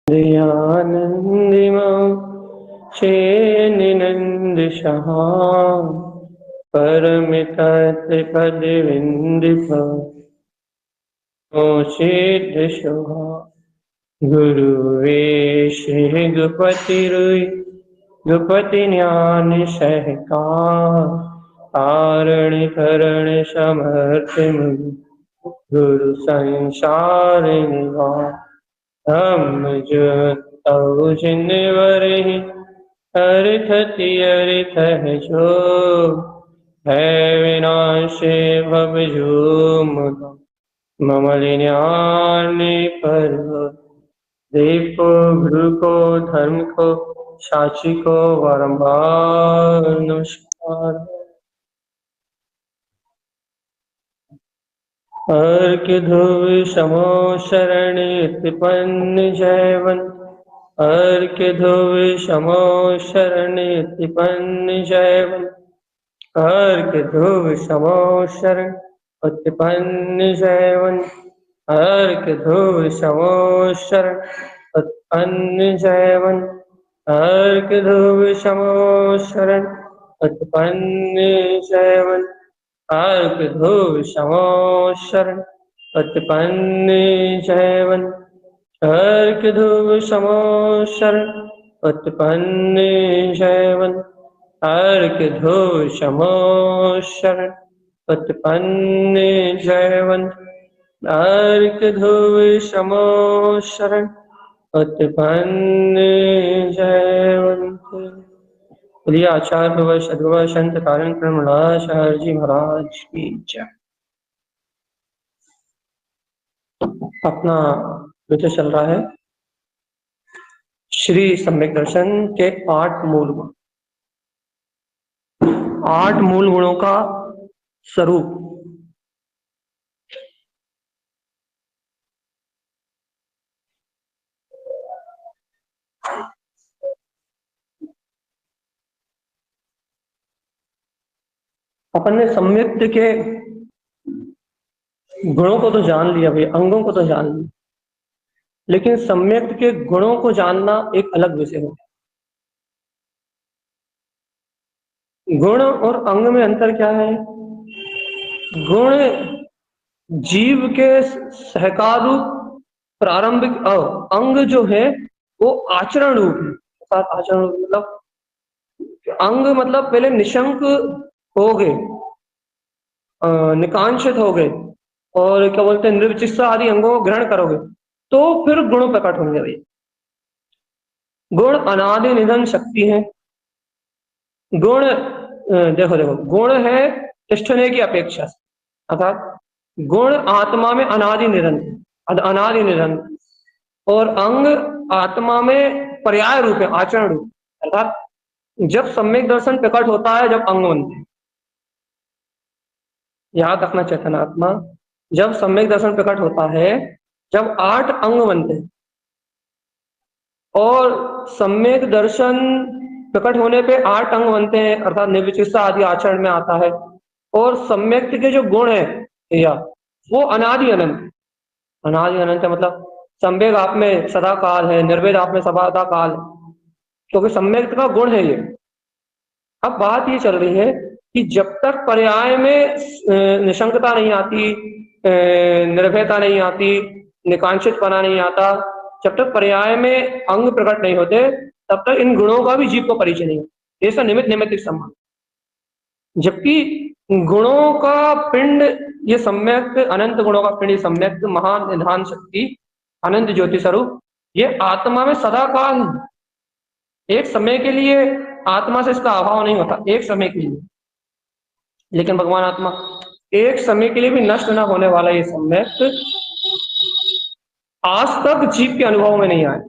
दयानन्दिमां शेनिनन्दशः परमितत्पदविन्दितमोषेदशः गुरुवे श्री गुपति ज्ञान सहकार कारण करण समर्थ गुरु संसार निवार हम जो तव जिनवर अर्थति अर्थ है जो है विनाशे भव जो ममल ज्ञान पर दीपो गुरु को धर्म को साक्षी को बारंबार नमस्कार। अर्घ्य ध्रुव समो शरण तिपन्न जयवंत अर्घ्य ध्रुव समो शरण तिपन्न जयवंत अर्घ्य ध्रुव समो शरण उत्पन्न जयवंत अर्घ्य ध्रुव समो शरण उत्पन्न जयवंत अर्घ्य ध्रुव समो शरण उत्पन्न जयवंत अर्घ्य ध्रुव समो शरण उत्पन्न जयवंत अर्घ्य ध्रुव समो शरण उत्पन्न जयवंत अर्घ्य ध्रुव समो शरण उत्पन्न जयवंत अर्घ्य ध्रुव समो शरण उत्पन्न जयवंत। बोलिए आचार्य व सद्गुरु संत कारण क्रमलाचार्य जी महाराज की जय। अपना विषय चल रहा है श्री सम्यक दर्शन के 8 मूल गुण। 8 मूल गुणों का स्वरूप। अपन ने सम्यक के गुणों को तो जान लिया भाई, अंगों को तो जान लिया, लेकिन सम्यक के गुणों को जानना एक अलग विषय है। गुण और अंग में अंतर क्या है? गुण जीव के सहकार रूप प्रारंभिक, अंग जो है वो आचरण रूप है। आचरण रूप मतलब अंग मतलब पहले निशंक हो गए, निकांक्षित हो गए और क्या बोलते हैं निर्विचिकित्सा आदि अंगों को ग्रहण करोगे तो फिर गुण प्रकट होंगे। भाई गुण अनादि निधन शक्ति है। गुण देखो गुण है तिष्ठने की अपेक्षा, अर्थात गुण आत्मा में अनादि निधन और अंग आत्मा में पर्याय रूप है, आचरण रूप। अर्थात जब सम्यक दर्शन प्रकट होता है जब अंग बनते हैं, याद रखना चेतन आत्मा, जब सम्यक दर्शन प्रकट होता है जब 8 अंग बनते हैं और सम्यक दर्शन प्रकट होने पे 8 अंग बनते हैं, अर्थात निर्विचिकित्सा आदि आचरण में आता है। और सम्यक के जो गुण है या वो अनादि अनंत है, मतलब सम्यक आप में सदा काल है, निर्वेद आप में सदा काल है, क्योंकि सम्यक का गुण है ये। अब बात ये चल रही है कि जब तक पर्याय में निशंकता नहीं आती, निर्भयता नहीं आती, निकांक्षितपना नहीं आता, जब तक पर्याय में अंग प्रकट नहीं होते तब तक इन गुणों का भी जीव को परिचय नहीं होता। ऐसा निमित्त संबंध। जबकि गुणों का पिंड ये सम्यक, अनंत गुणों का पिंड ये सम्यक महान निधान शक्ति अनंत ज्योति स्वरूप ये आत्मा में सदा काल है। एक समय के लिए आत्मा से इसका अभाव नहीं होता, एक समय के लिए, लेकिन भगवान आत्मा एक समय के लिए भी नष्ट न होने वाला ये सम्यक आज तक जीव के अनुभव में नहीं आए।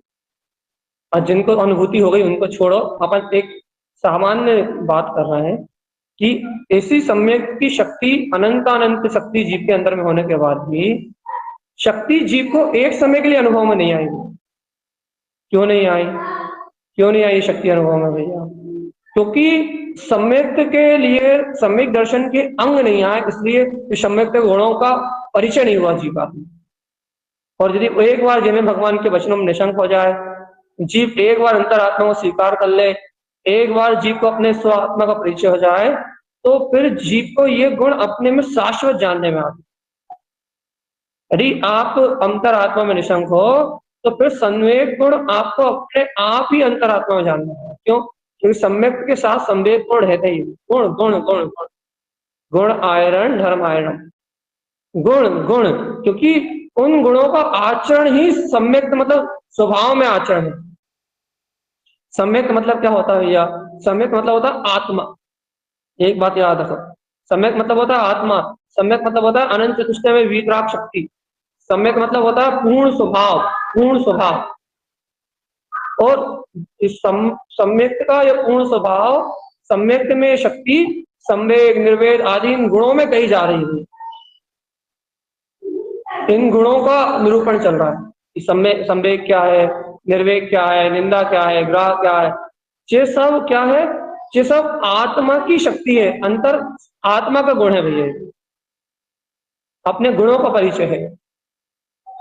और जिनको अनुभूति हो गई उनको छोड़ो, अपन एक सामान्य बात कर रहे हैं कि ऐसी सम्यक की शक्ति अनंत शक्ति जीव के अंदर में होने के बाद भी शक्ति जीव को एक समय के लिए अनुभव में नहीं आएगी। क्यों नहीं आई शक्ति अनुभव में भैया? क्योंकि सम्यक के लिए सम्यक दर्शन के अंग नहीं आए, इसलिए सम्यक गुणों का परिचय नहीं हुआ जीव का। और यदि एक बार जिन्हें भगवान के वचनों में निशंक हो जाए, जीव एक बार अंतरात्मा को स्वीकार कर ले, एक बार जीव को अपने स्व आत्मा का परिचय हो जाए, तो फिर जीव को ये गुण अपने में शाश्वत जानने में आते। यदि आप अंतरात्मा में निशंक हो तो फिर संवेग गुण आपको अपने आप ही अंतरात्मा में जानना है। क्यों? क्योंकि सम्यक के साथ संवेग गुण रहते ही, गुण गुण गुण गुण गुण आयरन धर्म आयरन, गुण गुण, क्योंकि उन गुणों का आचरण ही सम्यक मतलब स्वभाव में आचरण है। सम्यक मतलब क्या होता है भैया? सम्यक मतलब होता है आत्मा। एक बात याद रखो, सम्यक मतलब होता है आत्मा, सम्यक मतलब होता है अनंत चतुष्टय में वीतराग शक्ति, सम्यक मतलब होता है पूर्ण स्वभाव, पूर्ण स्वभाव। और इस सम्यक का यह पूर्ण स्वभाव, सम्यक में शक्ति संवेग निर्वेद आदि इन गुणों में कही जा रही है। इन गुणों का निरूपण चल रहा है कि संवेग क्या है, निर्वेग क्या है, निंदा क्या है, ग्राह क्या है। ये सब क्या है? ये सब आत्मा की शक्ति है, अंतर आत्मा का गुण है भैया, अपने गुणों का परिचय है।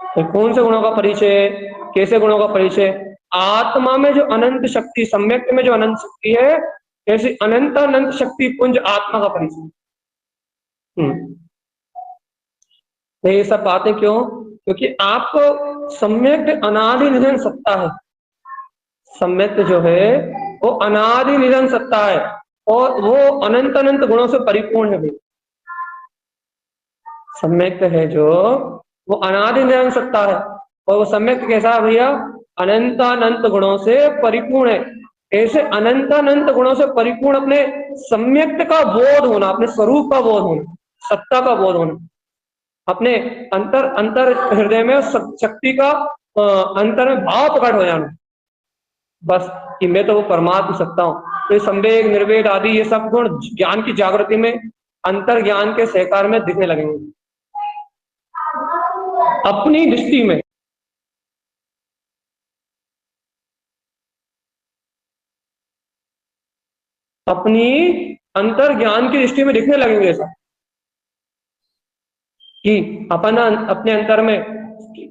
तो कौन से गुणों का परिचय है? कैसे गुणों का परिचय? आत्मा में जो अनंत शक्ति, सम्यक में जो अनंत शक्ति है, ऐसी अनंत अनंत शक्ति पुंज आत्मा का परिचय। तो ये सब बातें क्यों? क्योंकि आपको सम्यक अनादि निधन सत्ता है। सम्यक जो है वो अनादि निधन सत्ता है और वो अनंत अनंत गुणों से परिपूर्ण है भाई। सम्यक है जो वो अनादि निधन सत्ता है, और वो सम्यक कैसा है भैया? अनंत अनंत गुणों से परिपूर्ण है। ऐसे अनंत अनंत गुणों से परिपूर्ण अपने सम्यक का बोध होना, अपने स्वरूप का बोध होना, सत्ता का बोध होना, अपने अंतर अंतर हृदय में शक्ति का अंतर में भाव प्रकट हो जाना, बस कि मैं तो वो परमात्म सत्ता हूँ। तो संवेग निर्वेद आदि ये सब गुण ज्ञान की जागृति में, अंतर ज्ञान के सहकार में दिखने लगेंगे अपनी दृष्टि में। अपनी अंतर ज्ञान की दृष्टि में दिखने लगेंगे ऐसा कि अपन अपने अंतर में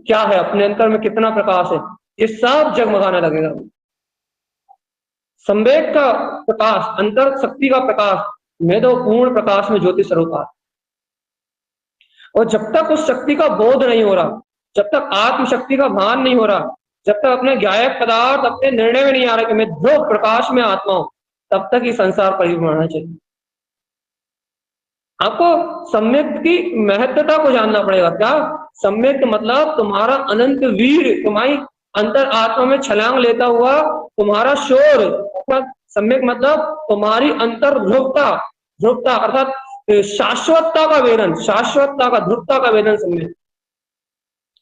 क्या है, अपने अंतर में कितना प्रकाश है, ये सब जगमगाने लगेगा। संवेग का प्रकाश, अंतर शक्ति का प्रकाश, मैं तो पूर्ण प्रकाश में ज्योति स्वरूप है। और जब तक उस शक्ति का बोध नहीं हो रहा, जब तक आत्मशक्ति का भान नहीं हो रहा, जब तक अपने ज्ञायक पदार्थ अपने निर्णय में नहीं आ रहा कि मैं ध्रुव प्रकाश में आत्मा हूं, तब तक ये संसार परिपूर्ण होना चाहिए। आपको सम्यक की महत्वता को जानना पड़ेगा। क्या सम्यक मतलब? तुम्हारा अनंत वीर, तुम्हारी अंतर आत्मा में छलांग लेता हुआ तुम्हारा शोर। सम्यक मतलब तुम्हारी अंतर ध्रुवता, ध्रुवता अर्थात शाश्वतता का वेदन, शाश्वतता का, ध्रुवता का वेदन। सम्यक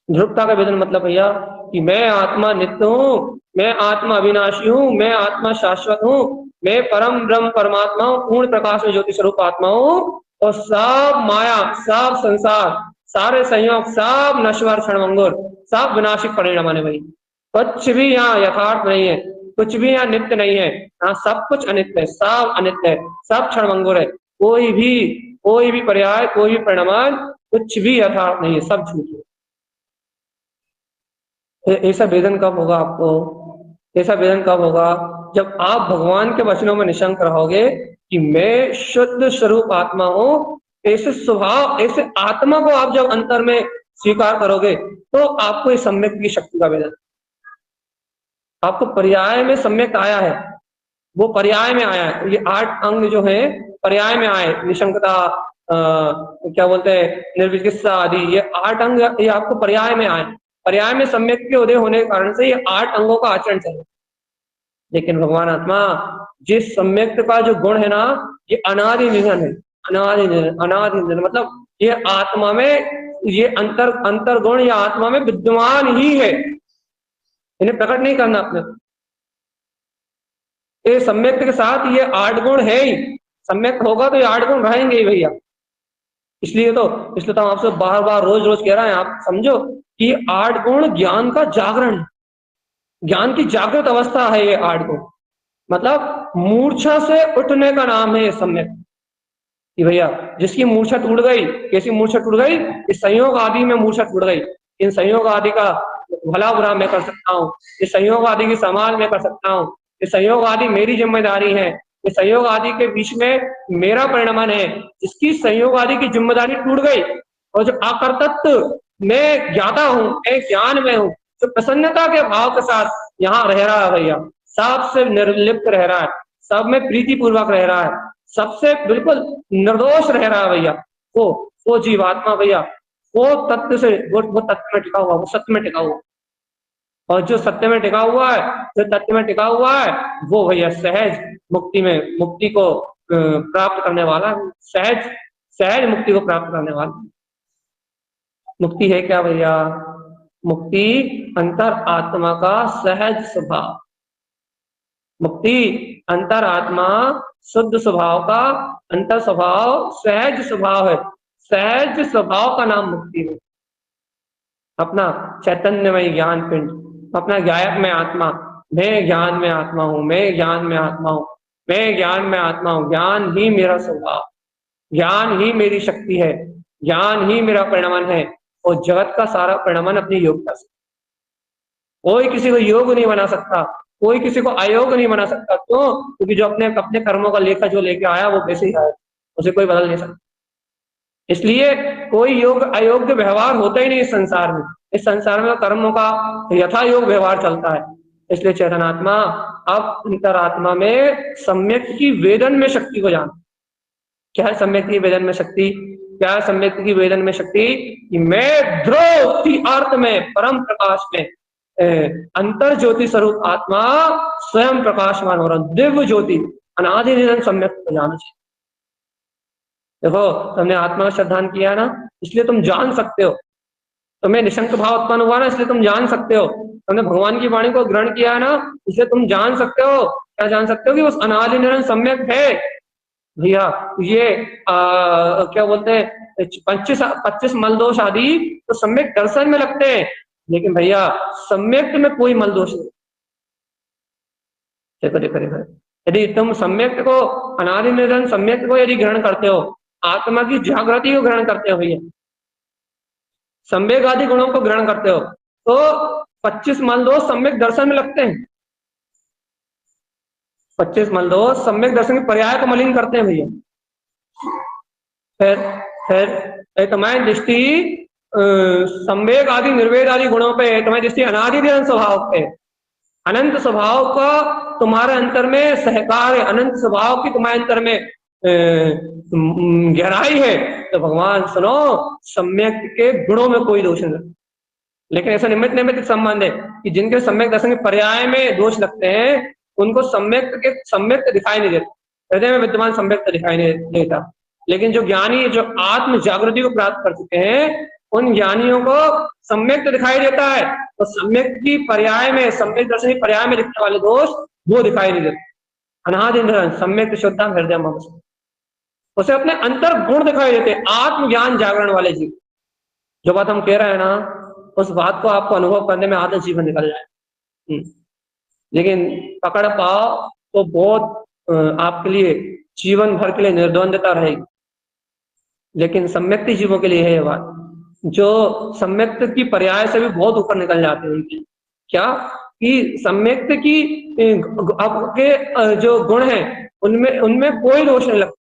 ध्रुवता का वेदन मतलब भैया कि मैं आत्मा नित्य हूँ, मैं आत्मा अविनाशी हूँ, मैं आत्मा शाश्वत हूँ, मैं परम ब्रह्म परमात्मा हूँ, पूर्ण प्रकाश में ज्योति स्वरूप आत्मा हूँ। और सब माया, सब संसार, सारे संयोग, सब नश्वर क्षणभंगुर, सब विनाशिक परिणाम है भाई। कुछ भी यहाँ यथार्थ नहीं है, कुछ भी यहाँ नित्य नहीं है। हाँ, सब कुछ अनित्य है, सब अनित्य है, सब क्षणभंगुर है। कोई भी पर्याय, कोई भी परिणाम, कुछ भी यथार्थ नहीं है, सब झूठ है। ऐसा वेदन कब होगा आपको? ऐसा वेदन कब होगा? जब आप भगवान के वचनों में निशंक रहोगे कि मैं शुद्ध स्वरूप आत्मा हूं। ऐसे स्वभाव, ऐसे आत्मा को आप जब अंतर में स्वीकार करोगे तो आपको इस सम्यक की शक्ति का वेदन, आपको पर्याय में सम्यक आया है, वो पर्याय में आया है। ये 8 अंग जो है पर्याय में आए, निशंकता, क्या बोलते हैं, निर्विचिकित्सा आदि, ये 8 अंग ये आपको पर्याय में आए। पर्याय में सम्यक के उदय होने के कारण से ये 8 अंगों का आचरण चले। लेकिन भगवान आत्मा, जिस सम्यक का जो गुण है ना, ये अनादि निधन है। अनादि निधन, अनादि निधन मतलब ये आत्मा में, ये अंतर गुण या आत्मा में विद्यमान ही है, इन्हें प्रकट नहीं करना अपने। ये सम्यक के साथ ये 8 गुण है ही, सम्यक होगा तो ये 8 गुण रहेंगे ही भैया। इसलिए तो हम आपसे बार बार रोज रोज कह रहे हैं, आप समझो कि 8 गुण ज्ञान का जागरण है, ज्ञान की जागृत अवस्था है ये 8 गुण। मतलब मूर्छा से उठने का नाम है ये सम्यक कि भैया जिसकी मूर्छा टूट गई, कैसी मूर्छा टूट गई? इस संयोग आदि में मूर्छा टूट गई, इन संयोग आदि का भला बुरा मैं कर सकता हूँ, ये संयोग आदि की संभाल मैं कर सकता हूँ, ये संयोग आदि मेरी जिम्मेदारी है, ये संयोग आदि के बीच में मेरा परिणमन है। जिसकी संयोग आदि की जिम्मेदारी टूट गई और जो आकर्तृत्व मैं ज्ञाता हूँ, मैं ज्ञान में हूँ, जो प्रसन्नता के भाव के साथ यहाँ रह रहा है भैया, सबसे निर्लिप्त रह रहा है, सब में प्रीति पूर्वक रह रहा है, सबसे बिल्कुल निर्दोष रह रहा है भैया, वो जीवात्मा भैया, वो तत्व से वो तत्व में टिका हुआ, वो सत्य में टिका हुआ। और जो सत्य में टिका हुआ है, जो तत्व में टिका हुआ है, वो भैया सहज मुक्ति में, मुक्ति को प्राप्त करने वाला है, सहज सहज मुक्ति को प्राप्त करने वाला। मुक्ति है क्या भैया? मुक्ति अंतर आत्मा का सहज स्वभाव, मुक्ति अंतर आत्मा शुद्ध स्वभाव का अंतर स्वभाव सहज स्वभाव है। सहज स्वभाव का नाम मुक्ति है। अपना चैतन्यमय ज्ञान पिंड, अपना गायक में आत्मा, मैं ज्ञान में आत्मा हूं, मैं ज्ञान में आत्मा हूं, मैं ज्ञान में आत्मा हूं, ज्ञान ही मेरा स्वभाव, ज्ञान ही मेरी शक्ति है, ज्ञान ही मेरा परिणमन है। और जगत का सारा परिणमन अपनी योग्यता से, कोई किसी को योग नहीं बना सकता, कोई किसी को अयोग नहीं बना सकता। क्यों? क्योंकि जो अपने अपने कर्मों का लेखा जो लेके आया वो वैसे ही आया, उसे कोई बदल नहीं सकता। इसलिए कोई योग अयोग्य व्यवहार होता ही नहीं इस संसार में। इस संसार में कर्मों का यथा योग व्यवहार चलता है। इसलिए चेतनात्मा अब अंतरात्मा में सम्यक की वेदन में शक्ति को जान। क्या है सम्यक की वेदन में शक्ति? क्या है सम्यक की वेदन में शक्ति? कि मैं ध्रुव अर्थ में परम प्रकाश में अंतर ज्योति स्वरूप आत्मा स्वयं प्रकाशमान हो रहा, दिव्य ज्योति अनादि निरंतर सम्यक को जाना चाहिए। देखो तुमने आत्मा का श्रद्धान किया ना, इसलिए तुम जान सकते हो, तुम्हें निशंक भाव उत्पन्न हुआ ना, इसलिए तुम जान सकते हो, तुमने भगवान की वाणी को ग्रहण किया ना, इसलिए तुम जान सकते हो। क्या जान सकते हो? कि उस अनादि निरंतर सम्यक है भैया। ये क्या बोलते हैं 25 मलदोष आदि तो सम्यक दर्शन में लगते हैं, लेकिन भैया सम्यक में कोई मलदोष नहीं। देखो देखो देखो, यदि तुम सम्यक को अनादि निरंतर सम्यक को यदि ग्रहण करते हो, आत्मा की जागृति को ग्रहण करते हो भैया, सम्यक आदि गुणों को ग्रहण करते हो, तो 25 मलदोष सम्यक दर्शन में लगते हैं। 25 मलदोष सम्यक दर्शन के पर्याय को मलिन करते हैं भैया। फिर तुम्हारी दृष्टि संवेग आदि निर्वेद आदि गुणों पे, तुम्हारी दृष्टि अनादि निरंतर स्वभाव पे, अनंत स्वभाव का तुम्हारे अंतर में सहकार है, अनंत स्वभाव की तुम्हारे अंतर में गहराई है। तो भगवान सुनो, सम्यक के गुणों में कोई दोष नहीं, लेकिन ऐसा निमित्त निमित्त संबंध है कि जिनके सम्यक दर्शन के पर्याय में दोष लगते हैं, उनको सम्यक दिखाई नहीं देता, हृदय में विद्यमान सम्यक दिखाई नहीं देता। लेकिन जो ज्ञानी, जो आत्म जागृति को प्राप्त कर चुके हैं, उन ज्ञानियों को सम्यक दिखाई देता है, तो सम्यक की पर्याय में, सम्यक दर्शन की पर्याय में दिखने वाले दोष वो दिखाई नहीं देते। अनादि निरंतर सम्यक शुद्धता हृदय में, उसे अपने अंतर गुण दिखाई देते, आत्म ज्ञान जागरण वाले जीव। जो बात हम कह रहे हैं ना, उस बात को आपको अनुभव करने में आधा जीवन निकल जाए, लेकिन पकड़ पाओ तो बहुत आपके लिए जीवन भर के लिए निर्द्वंदता रहेगी। लेकिन सम्यक जीवों के लिए है ये बात, जो सम्यक की पर्याय से भी बहुत ऊपर निकल जाते हैं उनके। क्या कि सम्यक की आपके जो गुण हैं उनमें कोई दोष नहीं लगता।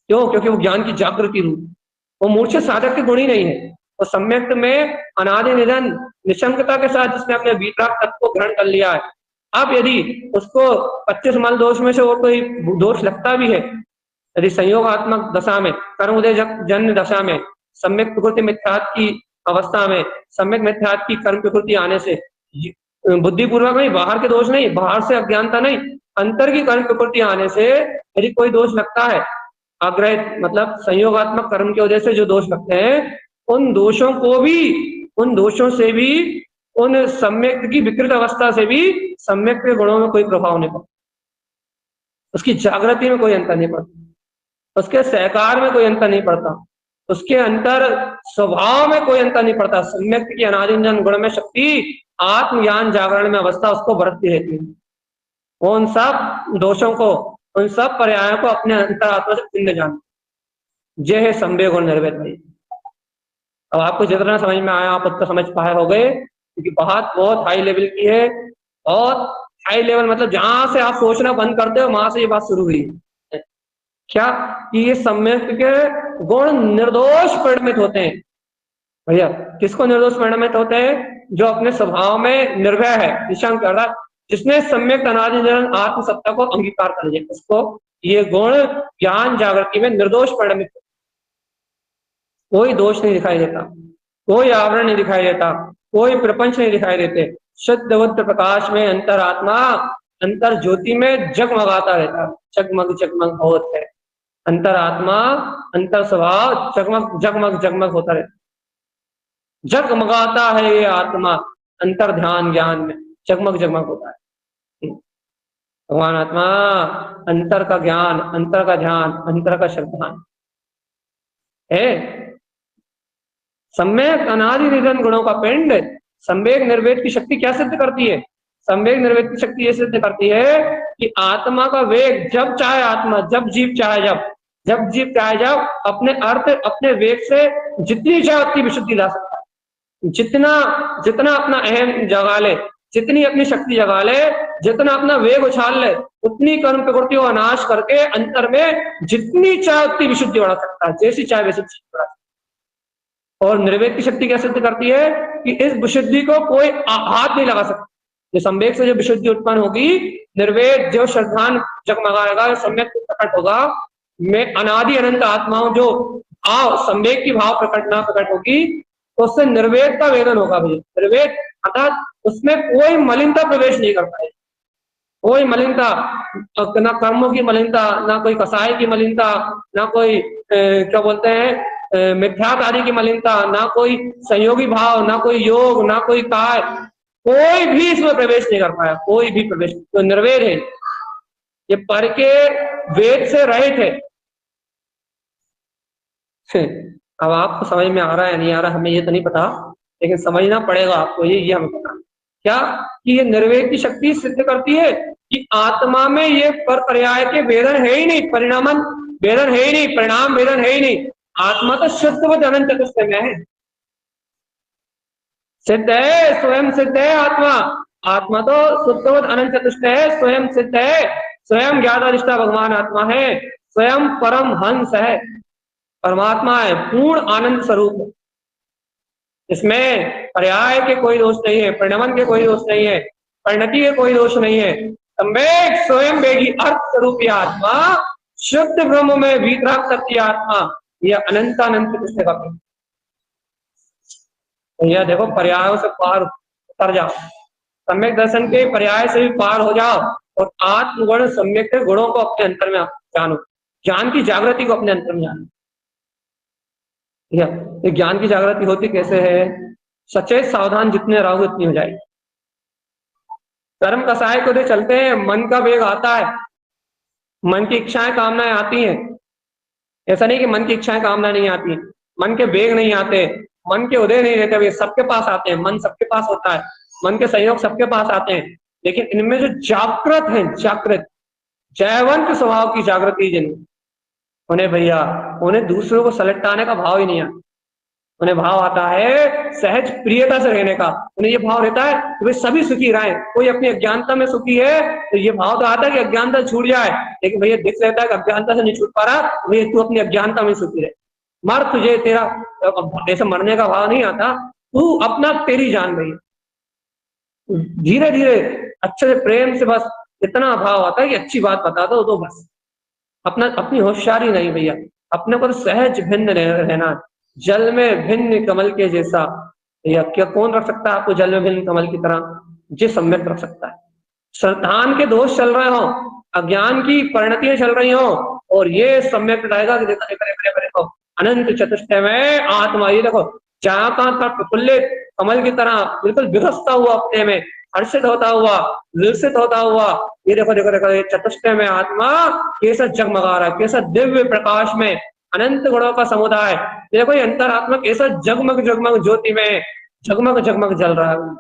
क्यों? क्योंकि वो ज्ञान की जागृति रूप, वो मूर्छ साधक के गुण ही नहीं है। तो सम्यक में अनादि निरंतर निशंकता के साथ जिसने अपने वितराग तत्व को ग्रहण कर लिया है, अब यदि उसको 25 मल दोष में से वो कोई दोष लगता भी है, यदि संयोगात्मक दशा में, कर्म उदय जन्य दशा में, सम्यक प्रकृति मिथ्यात्व की अवस्था में, सम्यक मिथ्यात्व की कर्म प्रकृति आने से, बुद्धिपूर्वक नहीं, बाहर के दोष नहीं, बाहर से अज्ञानता नहीं, अंतर की कर्म प्रकृति आने से यदि कोई दोष लगता है, आग्रह मतलब संयोगात्मक कर्म की वजह से जो दोष लगते हैं, उन दोषों को भी, उन दोषों से भी, उन सम्यक की विकृत अवस्था से भी सम्यक के गुणों में कोई प्रभाव नहीं पड़ता, उसकी जागृति में कोई अंतर नहीं पड़ता, उसके सहकार में कोई अंतर नहीं पड़ता, उसके अंतर स्वभाव में कोई अंतर नहीं पड़ता। सम्यक की अनादिजन गुण में शक्ति आत्मज्ञान जागरण में अवस्था उसको बरतती रहती है। उन सब दोषों को, उन सब पर्यायों को अपने अंतरात्मा से पिंड जान, जय है संवेग और निर्वेद भाई। अब आपको जितना समझ में आया आप उतना समझ पाए हो गए, क्योंकि बात बहुत हाई लेवल की है। और हाई लेवल मतलब जहां से आप सोचना बंद करते हो वहां से ये बात शुरू हुई है। क्या कि ये सम्यक के गुण निर्दोष परिणमित होते हैं। भैया किसको निर्दोष परिणमित होते हैं? जो अपने स्वभाव में निर्भय है, निशंक कर रहा, जिसने सम्यक अनादि निरंतर आत्म सत्ता को अंगीकार कर लिया, उसको ये गुण ज्ञान जागृति में निर्दोष परिणमित, कोई दोष नहीं दिखाई देता, कोई आवरण नहीं दिखाई देता, कोई प्रपंच नहीं दिखाई देते। शुद्ध बुद्ध प्रकाश में अंतरात्मा अंतर ज्योति में जगमगाता रहता है, जगमग जगमग होता है अंतरात्मा, अंतर स्वभाव जगमग जगमग जगमग होता रहता, जगमगाता है ये आत्मा अंतर ध्यान ज्ञान में, जगमग जगमग होता है। भगवान आत्मा अंतर का ज्ञान, अंतर का ध्यान, अंतर का श्रद्धान है। सम्यक अनादि निधन गुणों का पिंड सम्यक निर्वेद की शक्ति क्या सिद्ध करती है? सम्यक निर्वेद की शक्ति ये सिद्ध करती है कि आत्मा का वेग जब चाहे आत्मा, जब जीव चाहे जब जीव चाहे जब अपने अर्थ अपने वेग से जितनी चाहे उतनी विशुद्धि ला सकता है। जितना जितना अपना अहम जगा ले, जितनी अपनी शक्ति जगा ले, जितना अपना वेग उछाल ले, उतनी कर्म प्रवृत्तियों का नाश करके अंतर में जितनी चाहे उतनी विशुद्धि बढ़ा सकता है, जैसी चाहे वैसी बढ़ा सकता है। और निर्वेद की शक्ति क्या सिद्ध करती है कि इस विशुद्धि को कोई हाथ नहीं लगा सकता। जो संवेग से जो विशुद्धि उत्पन्न होगी, निर्वेद जो श्रद्धान जगमगाएगा, सम्यक प्रकट होगा, में अनादि अनंत आत्माओं जो भाव संवेग की भाव प्रकट होगी, तो उससे निर्वेद का वेदन होगा। भैया निर्वेद अर्थात उसमें कोई मलिनता प्रवेश नहीं कर पाएगी, कोई मलिनता, ना कर्मों की मलिनता, ना कोई कसाई की मलिनता, ना कोई क्या बोलते हैं मिथ्याचारी की मलिनता, ना कोई संयोगी भाव, ना कोई योग, ना कोई काय, कोई भी इसमें प्रवेश नहीं कर पाया, कोई भी प्रवेश। तो निर्वेद है, ये पर के वेद से रहित है। अब आपको समझ में आ रहा है नहीं आ रहा हमें ये तो नहीं पता, लेकिन समझना पड़ेगा आपको, ये हमें पता क्या कि ये निर्वेद की शक्ति सिद्ध करती है कि आत्मा में ये पर पर्याय के वेदन है ही नहीं, परिणामन वेदन है ही नहीं, परिणाम वेदन है ही नहीं। आत्मा तो शुद्ध व अनंत चतुष्टय में है, सिद्ध है, स्वयं सिद्ध है आत्मा। आत्मा तो शुद्ध व अनंत चतुष्टय है, स्वयं सिद्ध है, स्वयं ज्ञाताधिष्ठा भगवान आत्मा है, स्वयं परम हंस है, परमात्मा है, पूर्ण आनंद स्वरूप। इसमें पर्याय के कोई दोष नहीं है, परिणमन के कोई दोष नहीं है, परिणति के कोई दोष नहीं है। सम्यक स्वयं वेगी अर्थ स्वरूपी आत्मा, शुद्ध ब्रह्म में वितराग सत्य आत्मा, यह अनंत अनंत कृष्ण का यह देखो पर्यायों से पार उतर जाओ, सम्यक दर्शन के पर्याय से भी पार हो जाओ और आत्मगुण सम्यक के गुणों को अपने अंतर में जानो, ज्ञान की जागृति को अपने अंतर में जानो। ये ज्ञान की जागृति होती कैसे है? सचेत सावधान जितने रहोगे उतनी हो जाएगी। कर्म कसाय को दे चलते हैं, मन का वेग आता है, मन की इच्छाएं कामनाएं आती हैं। ऐसा नहीं कि मन की इच्छाएं कामना नहीं आती, मन के वेग नहीं आते, मन के उदय नहीं रहते, वे सबके पास आते हैं, मन सबके पास होता है, मन के संयोग सबके पास आते हैं। लेकिन इनमें जो जागृत है, जागृत जयवंत स्वभाव की जागृति जिन उन्हें भैया, उन्हें दूसरों को सलटाने का भाव ही नहीं आता, उन्हें भाव आता है सहज प्रियता से रहने का। उन्हें ये भाव रहता है कि वे सभी सुखी रहें। कोई अपनी अज्ञानता में सुखी है तो ये भाव तो आता है कि अज्ञानता छूट जाए, लेकिन भैया दिख रहता है कि अज्ञानता से नहीं छूट पा रहा, भैया तू अपनी अज्ञानता में सुखी रहे, मर, तुझे तेरा ऐसा मरने का भाव नहीं आता, तू अपना तेरी जान भैया। धीरे धीरे अच्छे से प्रेम से बस इतना भाव आता है कि अच्छी बात बता दो तो बस, अपना अपनी होशियारी नहीं भैया, अपने को सहज भिन्न रहना, जल में भिन्न कमल के जैसा। भैया क्या कौन रख सकता है आपको जल में भिन्न कमल की तरह? जो सम्यक रख सकता है। श्रद्धान के दोष चल रहे हो, अज्ञान की परिणतियां चल रही हो, और ये सम्यक रहेगा कि देखो अनंत चतुष्टय में आत्मा, ये देखो जहां कहां तक प्रफुल्लित कमल की तरह बिल्कुल विकसता हुआ, अपने में हर्षित होता हुआ, विकसित होता हुआ, ये देखो देखो देखो ये चतुष्टय में आत्मा कैसा जगमगा रहा है, कैसा दिव्य प्रकाश में अनंत गुणों का समुदाय। देखो ये अंतरात्मा कैसा जगमग जगमग ज्योति में जगमग जगमग जल रहा है।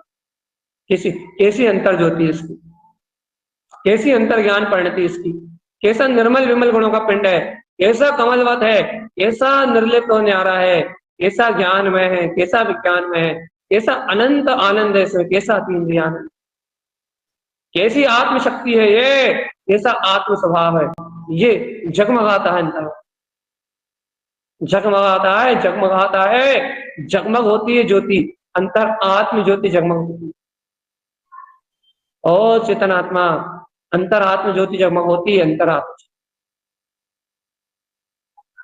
कैसी कैसी अंतर ज्योति इसकी, कैसी अंतर ज्ञान परिणति इसकी, कैसा निर्मल विमल गुणों का पिंड है, कैसा कमलवत है, कैसा निर्लिप्त होने आ रहा है, कैसा ज्ञानमय है, कैसा विज्ञानमय है, कैसा अनंत आनंद है इसमें, कैसा अतीन्द्रिय ज्ञान है, कैसी आत्मशक्ति है ये, कैसा आत्म स्वभाव है ये, जगमगाता है अंतर, जगमगाता है, जगमगाता है, जगमग होती है ज्योति, अंतर आत्म ज्योति जगमग होती है। ओ चेतनात्मा, अंतर आत्म ज्योति जगमग होती है, अंतर आत्म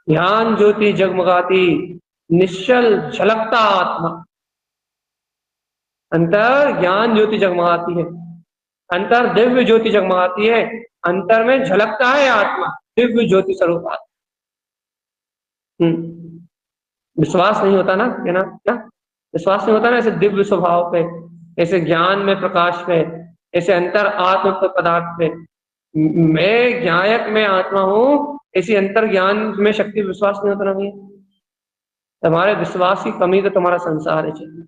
ज्ञान ज्योति जगमगाती, निश्चल झलकता आत्मा, अंतर ज्ञान ज्योति जगमगाती है, अंतर दिव्य ज्योति जगमगाती है, अंतर में झलकता है आत्मा, दिव्य ज्योति स्वरूप आत्मा। विश्वास नहीं होता ना, क्या ना, क्या विश्वास नहीं होता ना ऐसे दिव्य स्वभाव पे, ऐसे ज्ञान में, प्रकाश पे, ऐसे अंतर आत्म पदार्थ पे, मैं ज्ञायक में आत्मा हूं, ऐसी अंतर ज्ञान में शक्ति, विश्वास नहीं होता ना भैया। तुम्हारे विश्वास की कमी तो तुम्हारा संसार है चाहिए।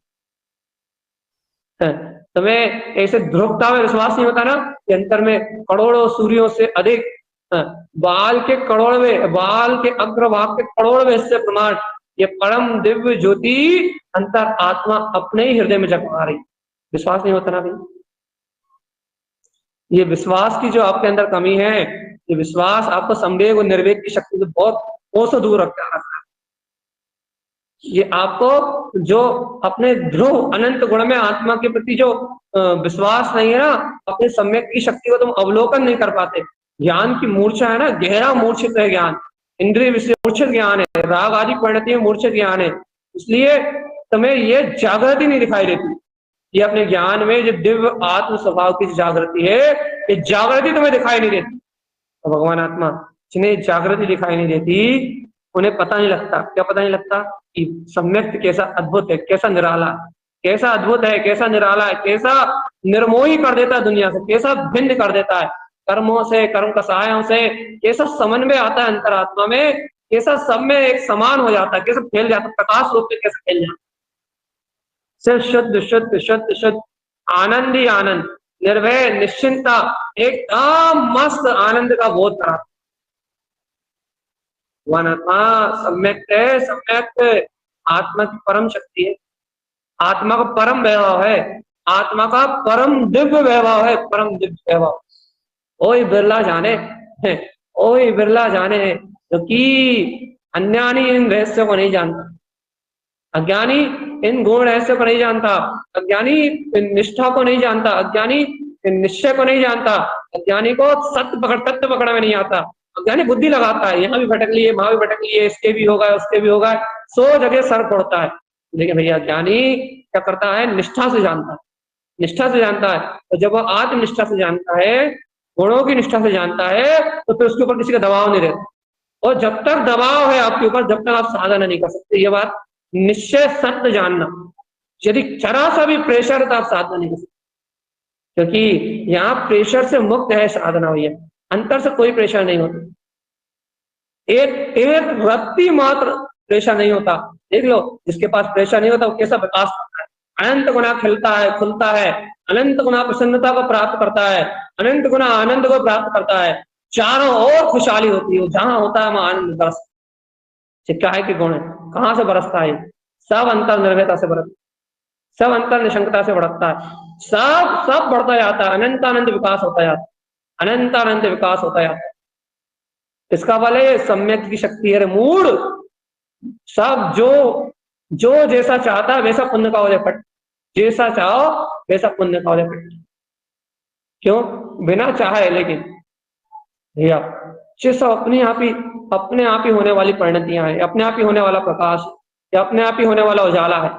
तुम्हें ऐसे ध्रुवता में विश्वास नहीं होता ना कि अंतर में करोड़ों सूर्यों से अधिक, बाल के करोड़वें, बाल के अग्रभाग के करोड़वें हिस्से प्रमाण ये परम दिव्य ज्योति अंतर आत्मा अपने ही हृदय में जगमगा रही, विश्वास नहीं होता ना भाई। ये विश्वास की जो आपके अंदर कमी है, ये विश्वास आपको संवेग और निर्वेग की शक्ति से बहुत कोसों दूर रखता है। ये आपको जो अपने ध्रुव अनंत गुण में आत्मा के प्रति जो विश्वास नहीं है ना, अपने सम्यक की शक्ति को तुम अवलोकन नहीं कर पाते। ज्ञान की मूर्छा है ना, गहरा मूर्छित है ज्ञान, इंद्रिय विषय मूर्छित ज्ञान है, राग आदि परिणति में मूर्छित ज्ञान है, इसलिए तुम्हें ये जागृति नहीं दिखाई देती। ये अपने ज्ञान में जो दिव्य आत्म स्वभाव की जागृति है, ये जागृति तुम्हें दिखाई नहीं देती। तो भगवान आत्मा जिन्हें जागृति दिखाई नहीं देती, उन्हें पता नहीं लगता, क्या पता नहीं लगता कि सम्यक कैसा अद्भुत है, कैसा निराला, कैसा अद्भुत है, कैसा निराला है, कैसा निर्मोही कर देता है दुनिया से, कैसा भिन्न कर देता है कर्मों से, कर्म कसायों से, कैसा समन्वय आता है अंतरात्मा में, कैसा सब में एक समान हो जाता है, कैसा फैल जाता है, प्रकाश रूप में कैसे फैल जाता है, सिर्फ शुद्ध शुद्ध शुद्ध शुद्ध आनंद ही आनंद, निर्भय निश्चिंता, एकदम मस्त आनंद का बोध करा। भगवान आत्मा सम्यक है, सम्यक आत्मा की परम शक्ति है, आत्मा का परम वैभव है, आत्मा का परम दिव्य वैभव है, परम दिव्य वैभव। ओए बिरला जाने, ओए बिरला जाने, क्योंकि अज्ञानी इन रहस्यों को नहीं जानता, अज्ञानी इन गुण रहस्य को नहीं जानता, अज्ञानी निष्ठा को नहीं जानता, अज्ञानी निश्चय को नहीं जानता, अज्ञानी को सत्य पकड़, तत्व पकड़ में नहीं आता, अज्ञानी बुद्धि लगाता है, यहाँ भी भटक लिए, वहां भी भटक लिए, इसके भी होगा, उसके भी होगा, 100 जगह सर फोड़ता है। लेकिन भैया ज्ञानी क्या करता है, निष्ठा से जानता है, निष्ठा से जानता है। तो जब वो आत्मनिष्ठा से जानता है, गुणों की निष्ठा से जानता है, तो फिर उसके ऊपर किसी का दबाव नहीं रहता। और जब तक दबाव है आपके ऊपर, जब तक आप साधना नहीं कर सकते। ये बात निश्चय सत्य जानना, यदि जरा सा भी प्रेशर है तो आप साधना नहीं कर सकते, क्योंकि यहाँ प्रेशर से मुक्त है साधना भैया, अंतर से कोई प्रेशर नहीं होता, एक रत्ती मात्र प्रेशर नहीं होता। देख लो, जिसके पास प्रेशर नहीं होता वो कैसा विकास करता है, अनंत गुना खिलता है, खुलता है, अनंत गुना प्रसन्नता को प्राप्त करता है, अनंत गुना आनंद को प्राप्त करता है, चारों ओर खुशहाली होती है, जहां होता है वहां आनंद बरसता है। क्या है कि गुण है, कहाँ से बरसता है, सब अंतर निर्भयता से बरसता, सब अंतर निशंकता से बढ़ता है, सब बढ़ता जाता है, अनंत आनंद विकास होता जाता है, अनंत आनंद विकास होता जाता है। इसका बल है सम्यक की शक्ति है, मूड सब जो जैसा चाहता है वैसा पुण्य का हो जाए पट, जैसा चाहो वैसा पुण्य का हो जाए पट। क्यों, बिना चाहे, लेकिन भैया ये सब अपने आप ही होने वाली परिणतियां हैं, अपने आप ही होने वाला प्रकाश, या अपने आप ही होने वाला उजाला है।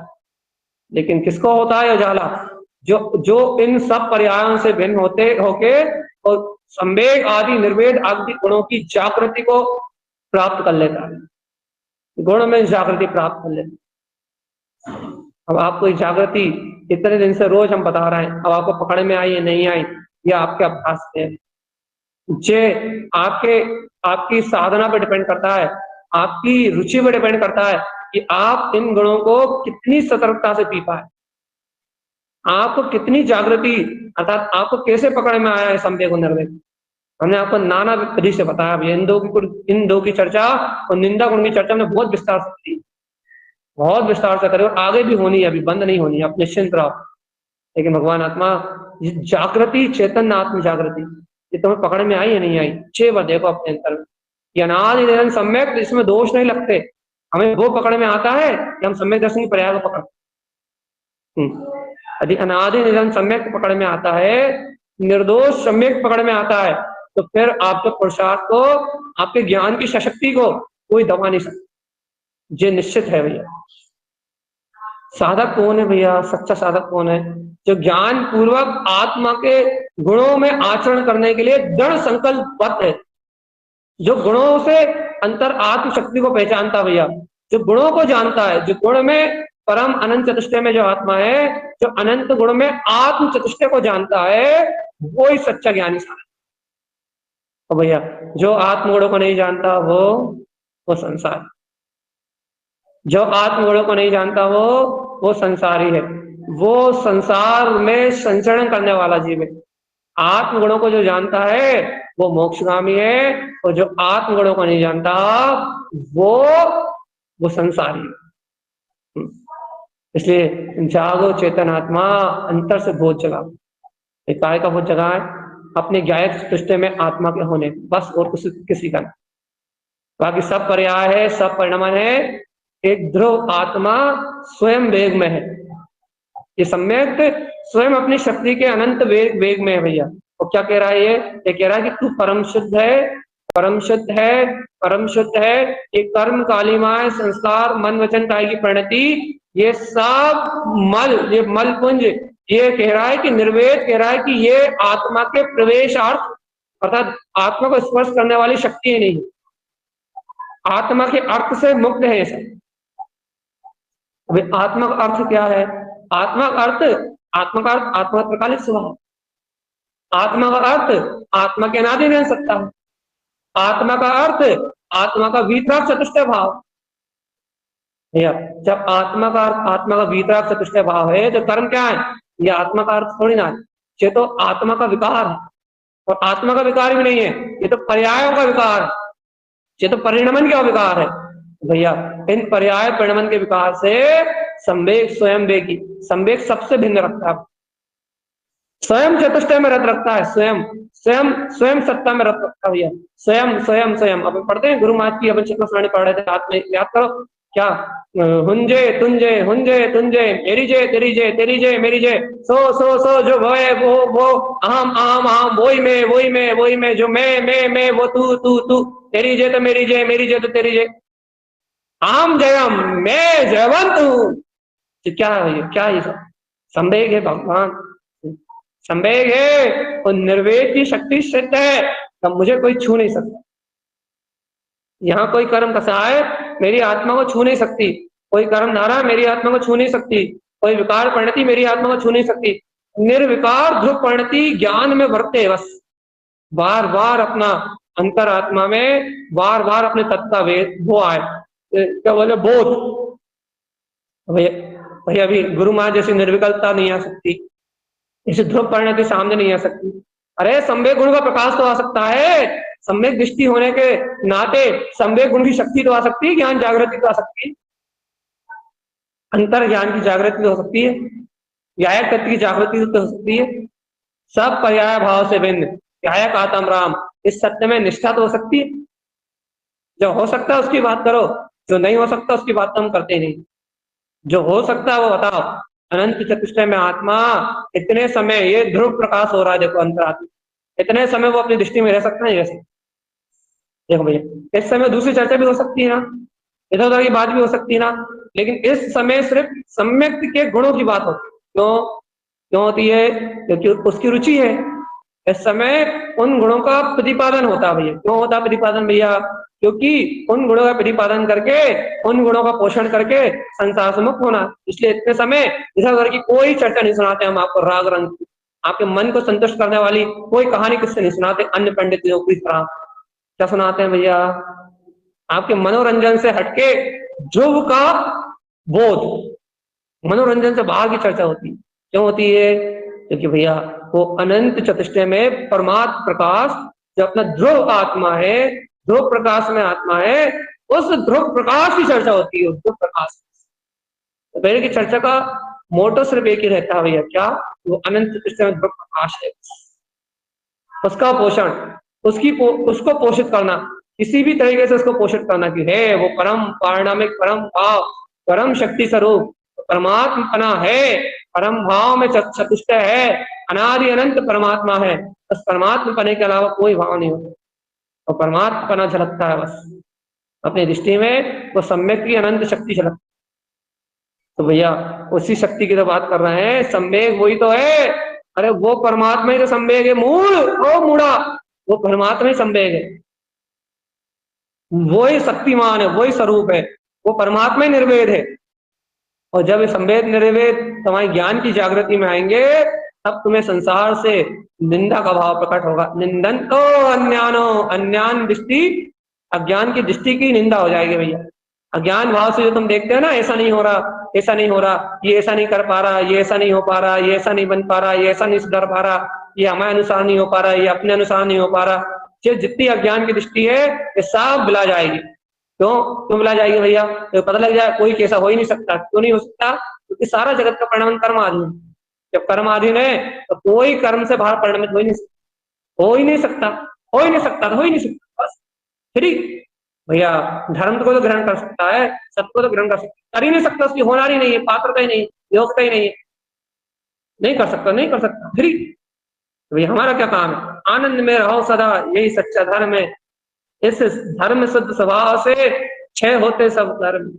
लेकिन किसको होता है उजाला, जो इन सब पर्यायों से भिन्न होके और संवेग आदि निर्वेद आदि गुणों की जागृति को प्राप्त कर लेता है, गुण में जागृति प्राप्त कर लेता है। अब आपको जागृति इतने दिन से रोज हम बता रहे हैं, अब आपको पकड़ में आई है नहीं आई, यह आपके अभ्यास पे है, जे आपकी साधना पे डिपेंड करता है, आपकी रुचि पे डिपेंड करता है कि आप इन गुणों को कितनी सतर्कता से पी पाए, आपको कितनी जागृति, अर्थात आपको कैसे पकड़ में आया है संवेग और निर्वेग। हमने आपको नाना विधि से बताया, इन दो की चर्चा और निंदा गुण की चर्चा हमने बहुत विस्तार से की। बहुत विस्तार से करें, और आगे भी होनी है, अभी बंद नहीं होनी है, आप निश्चिंत रहो। लेकिन भगवान आत्मा, ये जागृति, चैतन्य आत्म जागृति, ये तुम्हें पकड़ में आई या नहीं आई? 6 बार देखो अपने अंतर में। ये अनादि निरंतर सम्यक, इसमें दोष नहीं लगते। हमें वो पकड़ में आता है कि हम सम्यक दर्शन की पर्याय को पकड़, यदि अनादि निरंतर सम्यक पकड़ में आता है, निर्दोष सम्यक पकड़ में आता है, तो फिर आपके पुरुषार्थ को, आपके ज्ञान की सशक्ति को कोई दबा नहीं सकता। ये निश्चित है भैया। साधक कौन है भैया? सच्चा साधक कौन है? जो ज्ञान पूर्वक आत्मा के गुणों में आचरण करने के लिए दृढ़ संकल्पबद्ध है, जो गुणों से अंतर आत्म शक्ति को पहचानता भैया, जो गुणों को जानता है, जो गुण में परम अनंत चतुष्टय में जो आत्मा है, जो अनंत गुण में आत्म चतुष्टय को जानता है, वो ही सच्चा ज्ञानी साधक। तो भैया जो आत्म गुणों को नहीं जानता वो संसार, जो आत्म गुणों को नहीं जानता वो संसारी है, वो संसार में संचरण करने वाला जीव है। आत्म गुणों को जो जानता है वो मोक्षगामी है, और जो आत्म गुणों को नहीं जानता वो संसारी है। इसलिए जागो चेतन आत्मा, अंतर से बोध जगाओ। काय का बोध जगाए? अपने ज्ञायक सृष्टि में आत्मा के होने, बस, और किसी का नहीं। बाकी सब पर्याय है, सब परिणामन है, एक ध्रुव आत्मा स्वयं वेग में है। ये सम्यक स्वयं अपनी शक्ति के अनंत वेग में है भैया। और क्या कह रहा है ये कह रहा है कि तू परम शुद्ध है, परम शुद्ध है, परम शुद्ध है। ये कर्म, कालिमाएं, संस्कार, मन, वचन, काय की परिणति, ये सब मल, ये मलपुंज, ये कह रहा है कि निर्वेद कह रहा है कि ये आत्मा के प्रवेशार्थ, अर्थात आत्मा को स्पर्श करने वाली शक्ति ही नहीं, आत्मा के अर्थ से मुक्त है ये सब। अभी आत्मा का अर्थ क्या है? आत्मा का अर्थ आत्मा प्रकालित स्वभाव, आत्मा का अर्थ आत्मा के अनादि नहीं सकता है, आत्मा का अर्थ आत्मा का वीतराग चतुष्टय भाव। भैया जब आत्मा का अर्थ आत्मा का वीतराग चतुष्टय भाव है, तो कर्म क्या है? ये आत्मा का अर्थ थोड़ी ना है, ये तो आत्मा का विकार है। और आत्मा का विकार भी नहीं है, ये तो पर्यायों का विकार है, ये तो परिणमन का विकार है भैया। इन पर्याय परिणमन के विकार से संवेग स्वयं वेगी, संवेग सबसे भिन्न रखता है, स्वयं चतुष्टय में रत रखता है, स्वयं स्वयं स्वयं सत्ता में रत रखता है भैया, स्वयं स्वयं स्वयं। अब पढ़ते हैं गुरु महाराज की, अपन चित्त स्मरण पढ़ रहे थे, हाथ में याद करो क्या? हुंजे तुंजे मेरी जय तेरी जय, तेरी जय मेरी जय, सो जो वो है वो अहम अहम अहम, वही मैं जो मैं वो तू, तेरी जय तो मेरी जय, मेरी जय तो तेरी जय, आम जयम, मैं जयवंत हूं। क्या है ये? क्या है? संवेग है भगवान, संवेग है, और निर्वेद की शक्ति सिद्ध है, तब मुझे कोई छू नहीं सकता। यहाँ कोई कर्म कसाय मेरी आत्मा को छू नहीं सकती, कोई कर्म धारा मेरी आत्मा को छू नहीं सकती, कोई विकार परिणति मेरी आत्मा को छू नहीं सकती। निर्विकार ध्रुव परिणति ज्ञान में भरते, बस बार बार अपना अंतर आत्मा में बार बार अपने तत्व का वेद वो आए, क्या बोले, बोध। भैया अभी गुरु महाराज जैसी निर्विकल्पता नहीं आ सकती, इसे ध्रुव परिणति सामने नहीं आ सकती। अरे संवेग गुण का प्रकाश तो आ सकता है, सम्यक दृष्टि होने के नाते संवेग गुण की शक्ति तो आ सकती है, ज्ञान जागृति तो आ सकती है, अंतर ज्ञान की जागृति तो हो सकती है, ज्ञायक तत्व की जागृति तो हो सकती है। सब पर्याय भाव से भिन्न ज्ञायक आत्म राम, इस सत्य में निष्ठा तो हो सकती है। जो हो सकता है उसकी बात करो, जो नहीं हो सकता उसकी बात तो हम करते नहीं। जो हो सकता है वो बताओ। अनंत चतुष्टय में आत्मा इतने समय, ये ध्रुव प्रकाश हो रहा है, देखो अंतरात्मा, इतने समय वो अपनी दृष्टि में रह सकता है। जैसे देखो भैया, इस समय दूसरी चर्चा भी हो सकती है ना, इधर उधर की बात भी हो सकती है ना, लेकिन इस समय सिर्फ सम्यक के गुणों की बात होती है। क्यों होती है? क्योंकि उसकी रुचि है। इस समय उन गुणों का प्रतिपादन होता है भैया। क्यों होता है प्रतिपादन भैया? क्योंकि उन गुणों का प्रतिपादन करके, उन गुणों का पोषण करके संसार से मुक्त होना। इसलिए इतने समय इधर उधर की कोई चर्चा नहीं सुनाते हम आपको, राग रंग की, आपके मन को संतुष्ट करने वाली कोई कहानी किससे नहीं सुनाते, अन्य पंडितों की तरह। क्या सुनाते हैं भैया? आपके मनोरंजन से हटके ध्रुव का बोध, मनोरंजन से बाहर की चर्चा होती है। क्यों होती है? क्योंकि भैया वो अनंत चतुष्टय में परमात्म प्रकाश, जो अपना ध्रुव आत्मा है, ध्रुव प्रकाश में आत्मा है, उस ध्रुव प्रकाश की चर्चा होती है। ध्रुव प्रकाश तो पहले की चर्चा का मोटो सिर्फ एक ही रहता है भैया, क्या? वो अनंत कृष्ण प्रकाश है, उसका पोषण, उसको पोषित करना, किसी भी तरीके से उसको पोषित करना कि है वो परम पारणामिक, परम भाव, परम शक्ति स्वरूप परमात्मा है, परम भाव में चतुष्ट है, अनादि अनंत परमात्मा है। बस परमात्मा पने के अलावा कोई भाव नहीं होता, और परमात्मा पना झलकता है बस अपनी दृष्टि में, वो सम्यक की अनंत शक्ति झलकती। तो भैया उसी शक्ति की तो बात कर रहे हैं, सम्वेग वही तो है। अरे वो परमात्मा ही तो सम्वेग है, मूल ओ मूढ़ा, वो परमात्मा ही सम्वेग है, वही शक्तिमान है, वही स्वरूप है, वो परमात्मा ही निर्वेद है। और जब ये संवेद निर्वेद तुम्हारे ज्ञान की जागृति में आएंगे, तब तुम्हें संसार से निंदा का भाव प्रकट होगा। निंदन तो अन्यानो, अन्यान दृष्टि, अज्ञान की दृष्टि की निंदा हो जाएगी भैया। अज्ञान भाव से जो तुम देखते हो ना, ऐसा नहीं हो रहा, ऐसा नहीं हो रहा, ये ऐसा नहीं कर पा रहा, ये ऐसा नहीं हो पा रहा, ये ऐसा नहीं बन पा रहा, ये ऐसा नहीं सुधर पा रहा, ये हमारे अनुसार नहीं हो पा रहा, ये अपने अनुसार नहीं हो पा रहा, ये जितनी अज्ञान की दृष्टि है ये सब बिला जाएगी। क्यों बिला जाएगी भैया? तो पता लग जाए कोई कैसा हो ही नहीं सकता। क्यों नहीं हो सकता? क्योंकि सारा जगत का परिणाम कर्माधीन है। जब कर्माधीन है तो कोई कर्म से बाहर परिणमित हो ही नहीं सकता, हो ही नहीं सकता, हो ही नहीं सकता, हो ही नहीं सकता, बस फ्री। भैया धर्म को तो ग्रहण कर सकता है, सबको तो ग्रहण कर सकता, कर ही नहीं सकता, उसकी होनार ही नहीं है, पात्रता ही नहीं है, योग्यता ही नहीं है, नहीं कर सकता, नहीं कर सकता, फ्री। तो भैया हमारा क्या काम है? आनंद में रहो सदा, यही सच्चा धर्म है। इस धर्म शुद्ध स्वभाव से क्षय होते सब धर्म।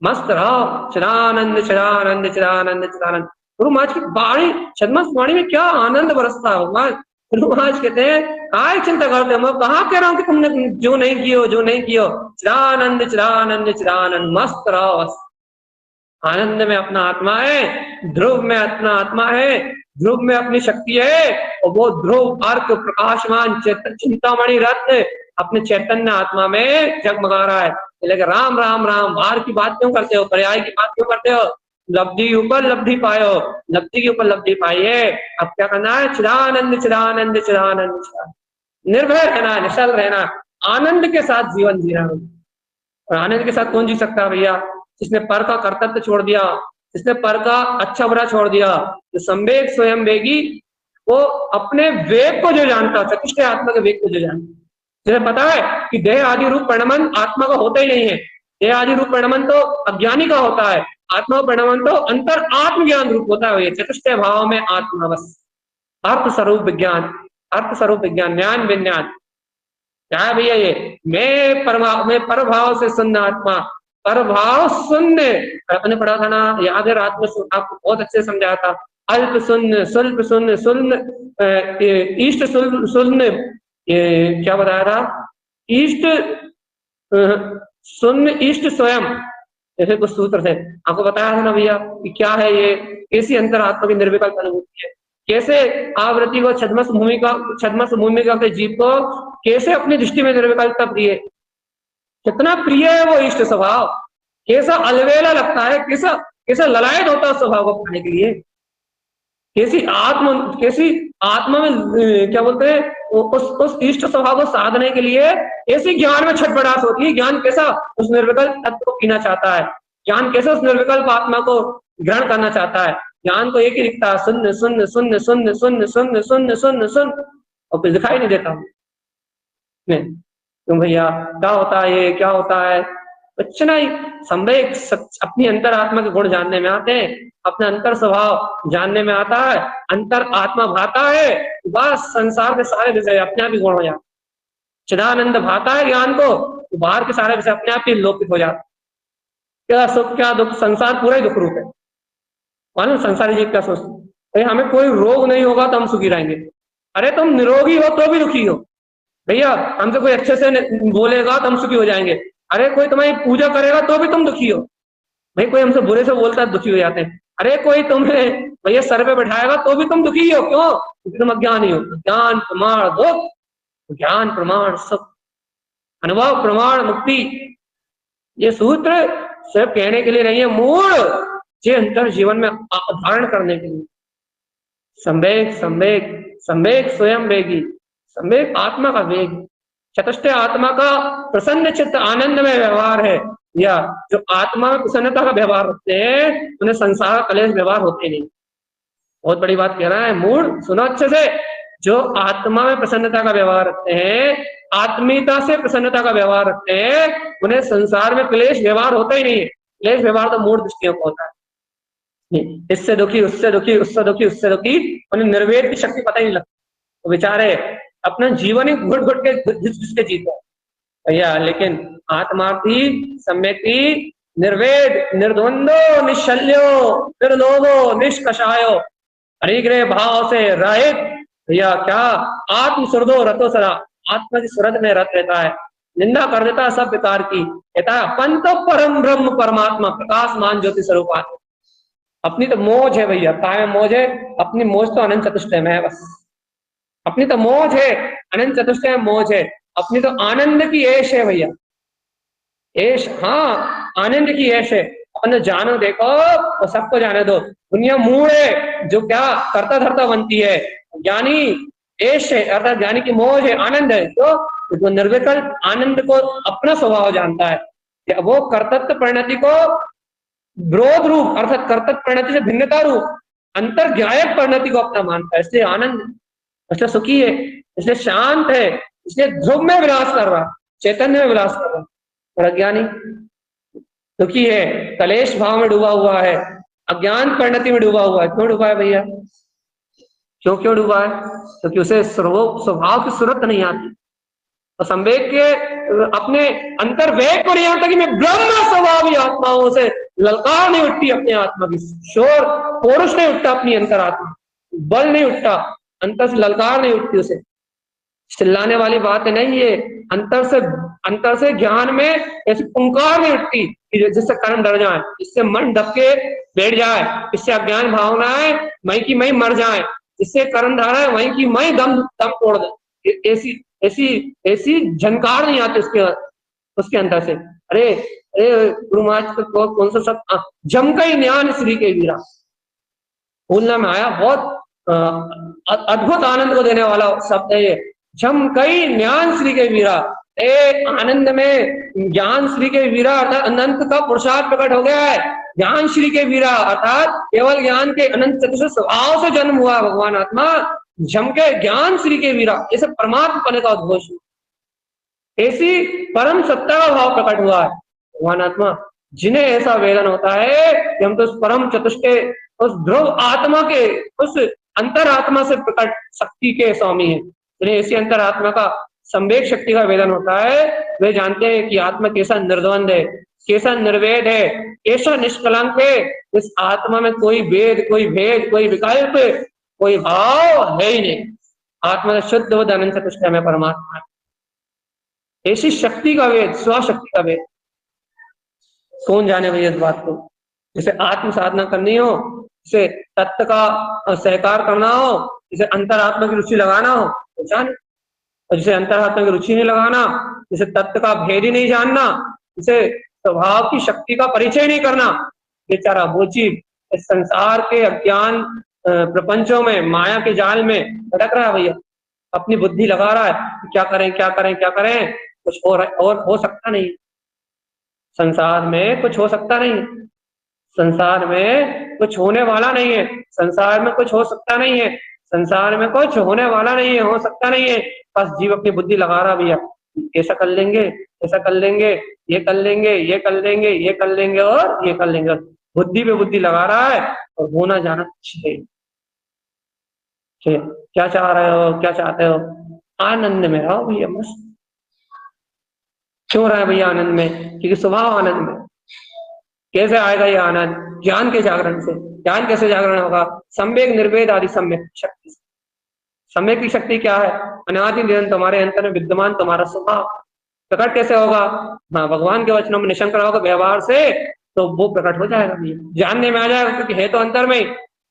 मस्त रहो, चिदानंद चिदानंद चिदानंद चिदानंद। गुरु महाराज की वाणी, छदमस्त वाणी में क्या आनंद बरसता होगा। गुरु महाराज कहते हैं काय चिंता करते हो, मैं कहाँ कह रहा हूँ कि तुमने जो नहीं कियो, जो नहीं कियो, चिदानंद चिदानंद चिदानंद, मस्त रहो बस। आनंद में अपना आत्मा है, ध्रुव में अपना आत्मा है, ध्रुव में अपनी शक्ति है, और वो ध्रुव अर्क प्रकाशमान चिंतामणि रत्न अपने चैतन्य आत्मा में जगमगा रहा है। लेकिन राम राम राम, बाहर की बात क्यों करते हो, पर्याय की बात क्यों करते हो? लब्धि ऊपर लब्धि पायो, लब्धि के ऊपर लब्धि पाइए। अब क्या करना है? चिदानंद चिदानंद चिदानंद चिदानंद, निर्भय रहना, निश्चल रहना, आनंद के साथ जीवन जीना। और आनंद के साथ कौन जी सकता है भैया? जिसने पर का कर्तव्य छोड़ दिया, जिसने पर का अच्छा बुरा छोड़ दिया। जो संवेग स्वयं वेगी, वो अपने वेग को जो जानता, चतुष्ट आत्मा के वेग को जो जानता, जिसे पता है कि देह आदि रूप परिणमन आत्मा का होता ही नहीं है। देह आदि रूप परिणमन तो अज्ञानी का होता है, आत्मा परिणमन तो अंतर आत्मज्ञान रूप होता है। चतुष्ट भाव में आत्मा बस अर्थ स्वरूप विज्ञान, अर्थ स्वरूप विज्ञान, ज्ञान विज्ञान क्या है भैया? ये मैं परभाव से शून्य आत्मा, परभाव शून्य। अपने पढ़ा था ना, याद है रात में आपको बहुत अच्छे से समझाया था। अल्प शून्य, स्वल्प शून्य, शून्य इष्ट शून्य, ये क्या बताया था? इष्ट शून्य इष्ट स्वयं, ऐसे कुछ सूत्र थे, आपको बताया था ना भैया कि क्या है ये, कैसी अंतरात्मा की निर्विकल्प अनुभूति है, कैसे आवृत्ति को छद्मस भूमिका के जीव को कैसे अपनी दृष्टि में निर्विकल्पता प्रिय, कितना प्रिय है वो इष्ट स्वभाव, कैसा अलवेला लगता है, कैसा कैसा ललायत होता है स्वभाव को पाने के लिए, कैसी आत्मा में क्या बोलते हैं उस इष्ट स्वभाव को साधने के लिए ऐसी ज्ञान में छटपटाहट होती है। ज्ञान कैसा उस निर्विकल्प तत्व को पीना चाहता है, ज्ञान कैसे उस निर्विकल्प आत्मा को ग्रहण करना चाहता है। ज्ञान तो एक ही दिखता है, शून्य शून्य शून्य शून्य शून्य शून्य शून्य शून्य शून्य, और कुछ दिखाई नहीं देता। तुम भैया क्या होता है ये, क्या होता है? कुछ नहीं, संवेग अपनी अंतर आत्मा के गुण जानने में आते हैं, अपना अंतर स्वभाव जानने में आता है, अंतर आत्मा भाता है, बस संसार के सारे विषय अपने आप ही गुण हो जाते। चिदानंद भाता है ज्ञान को, तो बाहर के सारे विषय अपने आप ही लोपित हो जाते। क्या सुख क्या दुख, संसार पूरा ही दुख रूप है। मालूम संसारी जीव क्या सोचते, हमें कोई रोग नहीं होगा तो हम सुखी रहेंगे। अरे तुम निरोगी हो तो भी दुखी हो भैया, हमसे कोई अच्छे से बोलेगा तो हम सुखी हो जाएंगे। अरे कोई तुम्हारी पूजा करेगा तो भी तुम दुखी हो भाई, कोई हमसे बुरे से बोलता है दुखी हो जाते हैं। अरे कोई तुम्हें भैया सर पे बैठाएगा तो भी तुम दुखी हो, क्यों? क्योंकि तुम अज्ञानी हो। ज्ञान प्रमाण दुख, ज्ञान प्रमाण सुख, अनुभव प्रमाण मुक्ति। ये सूत्र सिर्फ कहने के लिए नहीं है, मूल ये अंतर जीवन में धारण करने के लिए। संवेग संवेग संवेग स्वयं वेगी, संवेग आत्मा का वेग, चतुष्टय आत्मा का प्रसन्न चित्त आनंद में व्यवहार है, या जो आत्मा में प्रसन्नता का व्यवहार रखते हैं उन्हें संसार कलेश व्यवहार होते नहीं। बहुत बड़ी बात कह रहा है मूड, सुनो अच्छे से। जो आत्मा में प्रसन्नता का व्यवहार रखते हैं, आत्मीयता से प्रसन्नता का व्यवहार रखते हैं, उन्हें संसार में क्लेश व्यवहार होता ही नहीं है। क्लेश व्यवहार तो मूड दृष्टियों को होता है, इससे दुखी, उससे दुखी, उससे दुखी, उससे दुखी, उन्हें निर्वेद की शक्ति पता ही नहीं लगती। तो बेचारे अपना जीवन ही घुट घुट के घिस घिस के जीते हैं भैया। लेकिन आत्मार्थी, सम्यक्ति, निर्वेद, निर्द्वंदो, निश्चल्यो, निर्लोभो, निष्कषायो, हरिग्रह भाव से रहित भैया, क्या आत्म सुरदो रतो सदा, आत्मा की सुरत में रत रहता है, निंदा कर देता है सब विकार की, कहता है अपन तो परम ब्रह्म परमात्मा प्रकाशमान ज्योति स्वरूप आत्मा। अपनी तो मौज है भैया, काय मौज है, अपनी मौज तो अनंत चतुष्टय में है बस। अपनी तो मौज है, अनंत चतुष्टय में मौज है, अपनी तो आनंद की ऐश है भैया, ऐश, हाँ आनंद की ऐश है। अपन जानो देखो और सबको जाने दो, दुनिया मूड है जो क्या करता धरता बनती है, ज्ञानी ऐश है अर्थात ज्ञानी की मौज है, आनंद है, जो निर्विकल्प आनंद को अपना स्वभाव जानता है, वो कर्तव्य परिणति को विरोध रूप अर्थात कर्तव्य परिणति से भिन्नता रूप अंतर ज्ञायक परिणति को अपना मानता है, इसलिए आनंद, इसलिए सुखी है, इसलिए शांत है, इसलिए ध्रुव में विलास कर रहा, चैतन्य में विलास कर रहा। और अज्ञानी दुखी है, कलेश भाव में डूबा हुआ है, अज्ञान परिणति में डूबा हुआ है। क्यों डूबा है भैया? क्यों डूबा है? क्योंकि उसे स्वभाव की सूरत नहीं आती, तो संवेग के अपने अंतर वेग को नहीं आता कि मैं ब्रह्म स्वभावी आत्माओं से ललकार नहीं उठती, अपने आत्मा की शोर पौरुष नहीं उठता, अपनी अंतरात्मा बल नहीं उठता, अंतर से ललकार नहीं उठती, उसे चिल्लाने वाली बात नहीं है, अंतर से ज्ञान में ऐसी पुंकार नहीं उठती जिससे कर्म डर जाए, जिससे मन दबके बैठ जाए, इससे अज्ञान भावनाएं मई की मई मर जाए, जिससे कर्म धारा वहीं की मई दम तोड़ दे, ऐसी ऐसी ऐसी झनकार नहीं आती उसके अंदर से। अरे अरे गुरु महाराज को कौन सा सब जमकई ज्ञान श्री के वीरा बोलना में आया, बहुत अद्भुत आनंद को देने वाला शब्द है ये, जमकई ज्ञान श्री के वीरा। एक आनंद में ज्ञान श्री के वीरा अर्थात अनंत का पुरुषार्थ प्रकट हो गया है। ज्ञान श्री के वीरा अर्थात केवल ज्ञान के अनंत चतुर्थ स्वभाव से जन्म हुआ भगवान आत्मा, झमके ज्ञान श्री के वीरा, ऐसे परमात्मा पने का उद्घोष, ऐसी परम सत्ता का भाव प्रकट हुआ है भगवान आत्मा, जिन्हें ऐसा वेदन होता है कि हम तो उस परम चतुष्टय, उस ध्रुव आत्मा के, उस अंतरात्मा से प्रकट शक्ति के स्वामी हैं। जिन्हें ऐसी अंतरात्मा का संवेग शक्ति का वेदन होता है, वे जानते हैं कि आत्मा कैसा निर्द्वंद है, कैसा निर्वेद है, कैसा निष्कलंक है। इस आत्मा में कोई वेद, कोई भेद, कोई विकल्प, कोई भाव है ही नहीं। आत्मा शुद्ध व अनंत चतुष्टय में परमात्मा है। ऐसी शक्ति का वेद, स्वशक्ति का वेद कौन जाने भैया इस बात को। जिसे आत्म साधना करनी हो, जिसे तत्व का सहकार करना हो, जिसे अंतरात्मा की रुचि लगाना हो तो जाने, और जिसे अंतरात्मा की रुचि नहीं लगाना, जिसे तत्व का भेद ही नहीं जानना, जिसे स्वभाव की शक्ति का परिचय नहीं करना, बेचारा वो जीव इस संसार के अज्ञान प्रपंचों में, माया के जाल में भटक रहा है भैया, अपनी बुद्धि लगा रहा है क्या करें क्या करें क्या करें, कुछ और हो सकता नहीं, संसार में कुछ हो सकता नहीं, संसार में कुछ होने वाला नहीं है, संसार में कुछ हो सकता नहीं है, संसार में कुछ होने वाला नहीं है, हो सकता नहीं है। बस जीव अपनी बुद्धि लगा रहा भैया, ऐसा कर लेंगे, ऐसा कर लेंगे, ये कर लेंगे, ये कर लेंगे, ये कर लेंगे और ये कर लेंगे, बुद्धि पे बुद्धि लगा रहा है और होना जाना कुछ है। क्या चाह रहे हो, क्या चाहते हो? आनंद में रहो भैया बस। क्यों रहे भैया आनंद में? क्योंकि स्वभाव आनंद में। कैसे आएगा ये आनंद? ज्ञान के जागरण से। ज्ञान कैसे जागरण होगा? संवेग निर्वेद आदि सम्यक शक्ति। सम्यक की शक्ति क्या है? अनादि निरंतर तुम्हारे अंतर में विद्यमान तुम्हारा स्वभाव प्रकट कैसे होगा? हाँ, भगवान के वचनों में निशंक रहोगे व्यवहार से तो वो प्रकट हो जाएगा भैया, जानने में आ जाएगा, क्योंकि है तो अंतर में।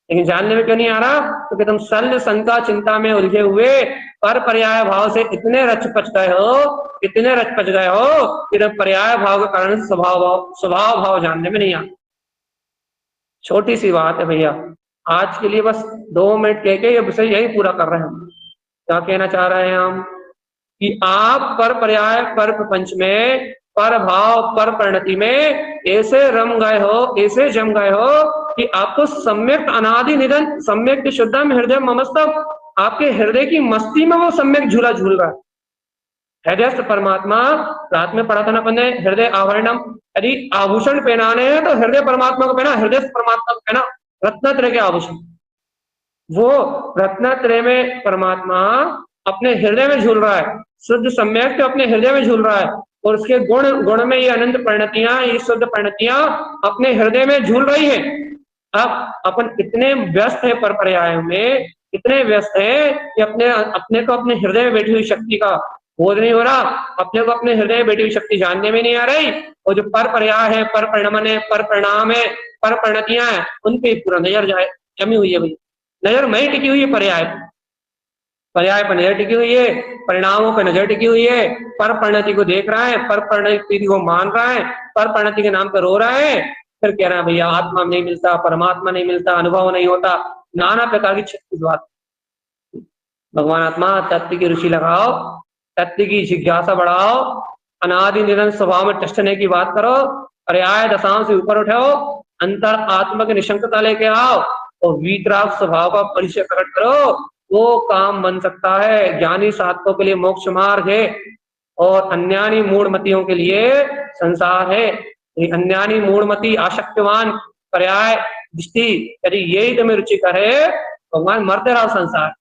लेकिन जानने में क्यों नहीं आ रहा? क्योंकि तुम शल्य शंका चिंता में उलझे हुए पर पर्याय भाव से इतने रच पच गए हो कि पर्याय भाव के कारण स्वभाव भाव जानने में नहीं आता। छोटी सी बात है भैया, आज के लिए बस 2 मिनट कह के ये विषय यही पूरा कर रहे हैं हम। क्या कहना चाह रहे हैं हम? कि आप पर पर्याय पर प्रपंच में पर भाव पर परिणति में ऐसे रम गए हो, ऐसे जम गए हो कि आपको सम्यक अनादि निधन सम्यक शुद्धम हृदय ममस्तम, आपके हृदय की मस्ती में वो सम्यक झूला झूल रहा है। हृदयस्थ परमात्मा, रात में पढ़ा था ना अपन ने, हृदय आवरणम, यदि आभूषण पहनाने हैं तो हृदय परमात्मा को पहना, हृदय परमात्मा को पहना, रत्नत्रय के आभूषण। वो रत्नत्रय में परमात्मा अपने हृदय में झूल रहा है, शुद्ध सम्यक तो अपने हृदय में झूल रहा है, और उसके गुण गुण में ये अनंत परिणतियां, ये शुद्ध परिणतियां अपने हृदय में झूल रही हैं। अब अपन इतने व्यस्त है पर पर्याय में, इतने व्यस्त है कि अपने को अपने हृदय में बैठी हुई शक्ति का बोध नहीं हो रहा, अपने को अपने हृदय में बैठी हुई शक्ति जानने में नहीं आ रही, और जो पर पर्याय है, पर परिणमन है, पर परिणाम है, पर परिणतियां है, उन पे पूरा नजर जाए जमी हुई है भाई। नजर में टिकी हुई है पर्याय, पर्याय पर नजर टिकी हुई है, परिणामों पर नजर टिकी हुई है, पर परिणति को देख रहा है, पर परिणति को मान रहा है, पर परिणति के नाम पर रो रहा है, फिर कह रहा है भैया आत्मा नहीं मिलता, परमात्मा नहीं मिलता, अनुभव नहीं होता, नाना प्रकार की 36 बात। भगवान आत्मा तत्व की रुचि लगाओ, तत्व की जिज्ञासा बढ़ाओ, अनादि निरंतर स्वभाव में टस्टने की बात करो, पर्याय दशाओं से ऊपर उठाओ, अंतर आत्मा की निशंकता लेके आओ, और वीतराग स्वभाव का परिचय प्रकट करो, वो काम बन सकता है। ज्ञानी साधकों के लिए मोक्ष मार्ग है, और अन्यानी मूढ़मतियों के लिए संसार है। अन्यानी मूढ़मती आशक्तिवान पर्याय दृष्टि यदि यही तुम्हें रुचि करे, भगवान मरते रहो संसार।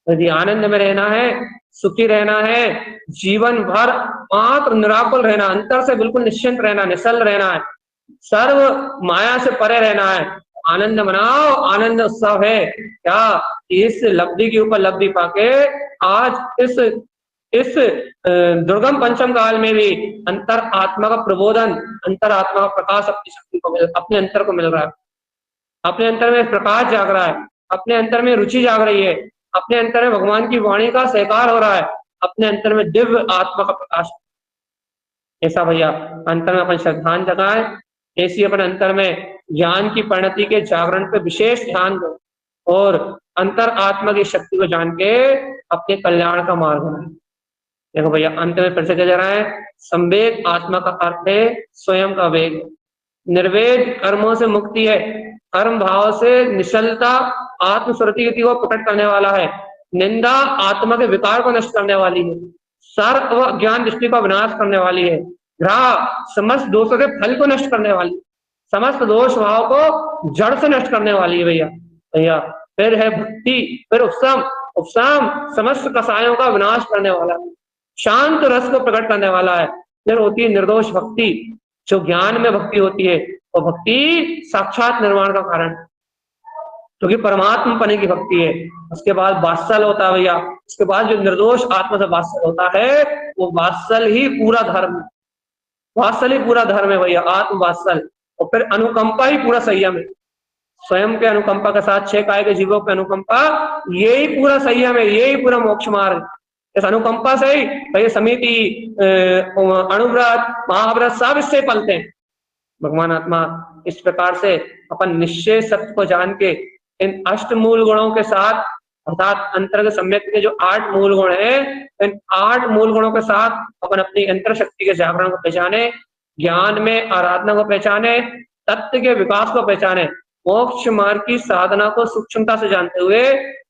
यदि आनंद में रहना है, सुखी रहना है, जीवन भर मात्र निराकुल रहना, अंतर से बिल्कुल निश्चिंत रहना, निश्चल रहना है, सर्व माया से परे रहना है, आनंद मनाओ, आनंद उत्सव है। क्या इस लब्धि के ऊपर लब्धि पाके आज इस दुर्गम पंचम काल में भी अंतर आत्मा का प्रबोधन, अंतर आत्मा का प्रकाश अपनी शक्ति को अपने अंतर को मिल रहा है, अपने अंतर में प्रकाश जाग रहा है, अपने अंतर में रुचि जाग रही है, अपने अंतर में भगवान की वाणी का सहकार हो रहा है, अपने अंतर में दिव्य आत्मा का प्रकाश। ऐसा भैया अंतर में अपन श्रद्धान जगाएं, ऐसी अपन अंतर में ज्ञान की परिणति के जागरण पे विशेष ध्यान दो, और अंतर आत्मा की शक्ति को जान के अपने कल्याण का मार्ग बनाए। देखो भैया अंत में फिर से कह जा रहा है, संवेद आत्मा का अर्थ है स्वयं का वेग, निर्वेद कर्मों से मुक्ति है, कर्म भाव से निश्चलता आत्मस्वृति को प्रकट करने वाला है, निंदा आत्मा के विकार को नष्ट करने वाली है, सर्प व ज्ञान दृष्टि का विनाश करने वाली है, ग्रह समस्त दोषों के फल को नष्ट करने वाली, समस्त दोष भाव को जड़ से नष्ट करने वाली है भैया। फिर है भक्ति, फिर उपशम, उपशम समस्त कसायों का विनाश करने वाला है, शांत रस को प्रकट करने वाला है। फिर होती है निर्दोष भक्ति, जो ज्ञान में भक्ति होती है, और भक्ति साक्षात निर्वाण का कारण, क्योंकि परमात्मा पने की भक्ति है। उसके बाद वात्सल होता है भैया, उसके बाद जो निर्दोष आत्मा से वात्सल होता है, वो वात्सल ही पूरा धर्म, वात्सल ही पूरा धर्म है भैया, आत्म वात्सल। और फिर अनुकंपा ही पूरा संयम है, स्वयं के अनुकंपा के साथ 6 काय के जीवों पे अनुकंपा, यही पूरा संयम है, यही पूरा मोक्ष मार्ग। इस अनुकंपा से ही भैया समिति, अणुव्रत, महाव्रत सब इससे पलते हैं। भगवान आत्मा इस प्रकार से अपन निश्चय सत्य को जान के इन 8 मूल गुणों के साथ, अर्थात अंतर्गत सम्यक के जो 8 मूल गुण हैं, इन 8 मूल गुणों के साथ अपन अपनी अंतर शक्ति के जागरण को पहचाने, ज्ञान में आराधना को पहचाने, तत्व के विकास को पहचाने, मोक्ष मार्ग की साधना को सूक्ष्मता से जानते हुए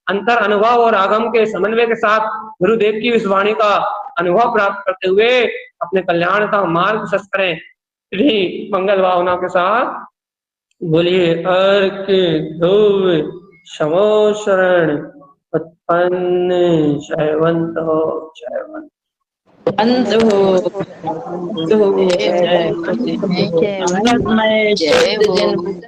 अंतर अनुभव और आगम के समन्वय के साथ गुरुदेव की इस वाणी का अनुभव प्राप्त करते हुए अपने कल्याण का मार्ग प्रशस्त करें। मंगल भावना के साथ बोलिए हर के ध्रुव क्षमो शरण उत्पन्न जयवंत हो, जयवंत जय